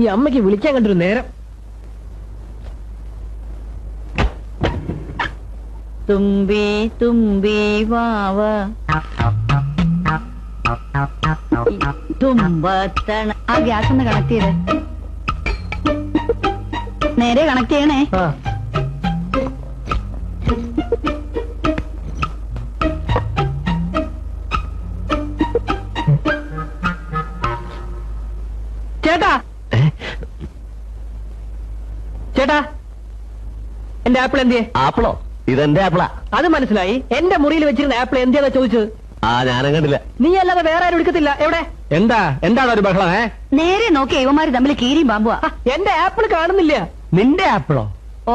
ഈ അമ്മയ്ക്ക് വിളിക്കാൻ കണ്ടൊരു നേരം. തുമ്പി തുമ്പി വാവ തുമ്പത്തണ. ആ ഗ്യാസ് ഒന്ന് കണക്ട് ചെയ്തേ. നേരെ കണക്ട് ചെയ്യണേ. ചേട്ടാ ചേട്ടാ, എന്റെ ആപ്പിൾ എന്തിയെ? ആപ്പിളോ? ഇതെന്റെ ആപ്പിളാ. അത് മനസ്സിലായി. എന്റെ മുറിയിൽ വെച്ചിരുന്ന ആപ്പിൾ എന്തിയാ ചോദിച്ചത്? ഞാനും കണ്ടില്ല. നീ അല്ലാതെ വേറെ ആരും എടുക്കത്തില്ല. എവിടെ? എന്താണ് ഒരു ബഹളം? നേരെ നോക്കി ഇവന്മാര് തമ്മിൽ കീരിയും പാമ്പുവാ. എന്റെ ആപ്പിൾ കാണുന്നില്ല. നിന്റെ ആപ്പിളോ?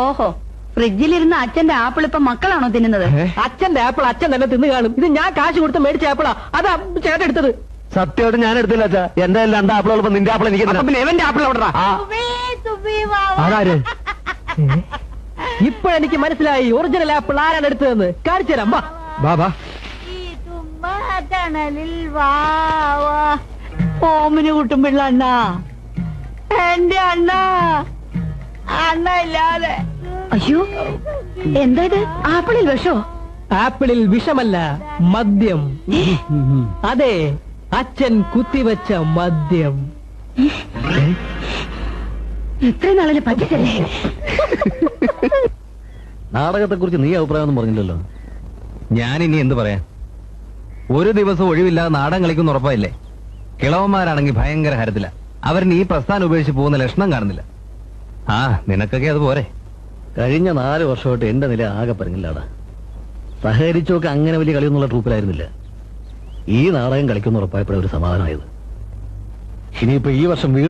ഓഹോ, ഫ്രിഡ്ജിലിരുന്ന അച്ഛന്റെ ആപ്പിൾ ഇപ്പൊ മക്കളാണോ തിന്നുന്നത്? അച്ഛന്റെ ആപ്പിൾ അച്ഛൻ തന്നെ തിന്നു കാണും. ഇത് ഞാൻ കാശ് കൊടുത്ത് മേടിച്ച ആപ്പിളാ. അതാ ചേട്ടൻ എടുത്തത്. സത്യമായിട്ട് ഞാൻ എടുത്തില്ല അച്ഛാ. എന്റെ രണ്ട് ആപ്പിളുള്ളപ്പോ നിന്റെ ആപ്പിൾ എനിക്ക് പിന്നെ എവന്റെ ആപ്പിൾ എവിടാ? ആരാര്? ഇപ്പോഴെനിക്ക് മനസ്സിലായി ഒറിജിനൽ ആപ്പിൾ ആരാണ് എടുത്തതെന്ന്. കാണിച്ചു തരാം. ബാബാ, ഓമിന് കൂട്ടുമ്പിള്ള അണ്ണ, എന്റെ അണ്ണ, അണ്ണ ഇല്ലാതെ. അയ്യോ, എന്താ ഇത്? ആപ്പിളിൽ വിഷോ? ആപ്പിളിൽ വിഷമല്ല, മദ്യം. അതെ, അച്ഛൻ കുത്തിവെച്ച മദ്യം. ഇത്രയും നാളില് പറ്റിച്ചല്ലേ? നാടകത്തെ കുറിച്ച് നീ അഭിപ്രായം പറഞ്ഞില്ലല്ലോ. ഞാനിനി എന്ത് പറയാൻ? ഒരു ദിവസം ഒഴിവില്ലാതെ നാടകം കളിക്കുന്ന ഉറപ്പായില്ലേ? കിളവന്മാരാണെങ്കിൽ ഭയങ്കര ഹരത്തില. അവരിന് ഈ പ്രസ്ഥാനം ഉപേക്ഷിച്ച് പോകുന്ന ലക്ഷണം കാണുന്നില്ല. നിനക്കൊക്കെ അത് പോരെ? കഴിഞ്ഞ 4 വർഷമായിട്ട് എന്റെ നില ആകെ പറഞ്ഞില്ലാടാ. സഹകരിച്ചൊക്കെ അങ്ങനെ വലിയ കളിയൊന്നുള്ള ട്രൂപ്പിലായിരുന്നില്ല. ഈ നാടകം കളിക്കുന്ന ഉറപ്പായപ്പോഴേ ഒരു സമാധാനമായത്. ഇനിയിപ്പോ ഈ വർഷം